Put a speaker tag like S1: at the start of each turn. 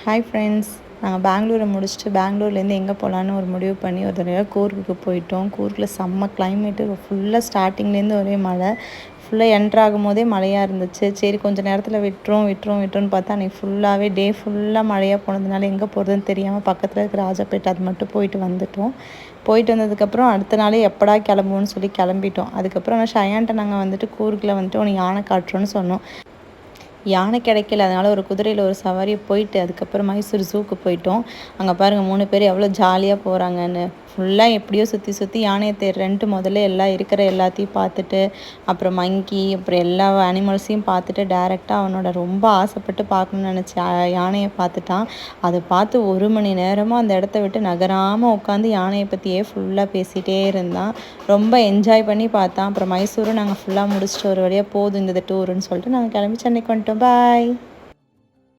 S1: Hi friends, நாங்கள் பெங்களூரை முடிச்சுட்டு பெங்களூர்லேருந்து எங்கே போகலான்னு ஒரு முடிவு பண்ணி ஒரு தடவை கூர்க்குக்கு போயிட்டோம். கூர்க்கில் செம்ம கிளைமேட்டு, ஃபுல்லாக ஸ்டார்டிங்லேருந்து ஒரே மழை. ஃபுல்லாக என்ட்ரு ஆகும் போதே மழையாக இருந்துச்சு. சரி கொஞ்சம் நேரத்தில் விட்டுருன்னு பார்த்தா அன்றைக்கி ஃபுல்லாகவே டே ஃபுல்லாக மழையாக போனதுனால எங்கே போகிறதுன்னு தெரியாமல் பக்கத்தில் இருக்கிற ராஜாப்பேட்டை அது மட்டும் போயிட்டு வந்துட்டோம். போயிட்டு வந்ததுக்கப்புறம் அடுத்த நாளே எப்படா கிளம்புவோன்னு சொல்லி கிளம்பிட்டோம். அதுக்கப்புறம் ஷயான்ட்ட நாங்கள் வந்துட்டு கூர்க்கில் வந்துட்டு உனக்கு யானை காட்டுறோன்னு சொன்னோம். யானை கிடைக்கல, அதனால் ஒரு குதிரையில் ஒரு சவாரி போயிட்டு அதுக்கப்புறம் மைசூர் ஜூக்கு போயிட்டோம். அங்கே பாருங்கள் 3 பேர் எவ்வளோ ஜாலியாக போகிறாங்கன்னு. ஃபுல்லாக எப்படியோ சுற்றி யானையை தேடுறேன்ட்டு முதல்ல எல்லாம் இருக்கிற எல்லாத்தையும் பார்த்துட்டு, அப்புறம் மங்கி, அப்புறம் எல்லா அனிமல்ஸையும் பார்த்துட்டு டேரெக்டாக அவனோட ரொம்ப ஆசைப்பட்டு பார்க்கணுன்னு நினச்ச யானையை பார்த்துட்டான். அதை பார்த்து 1 மணி நேரமாக அந்த இடத்த விட்டு நகராமல் உட்காந்து யானையை பற்றியே ஃபுல்லாக பேசிகிட்டே இருந்தான். ரொம்ப என்ஜாய் பண்ணி பார்த்தான். அப்புறம் மைசூரும் நாங்கள் ஃபுல்லாக முடிச்சுட்டு ஒரு வழியாக போதும் இந்த டூருன்னு சொல்லிட்டு நாங்கள் கிளம்பி சென்னைக்கு வந்துட்டோம். பாய்.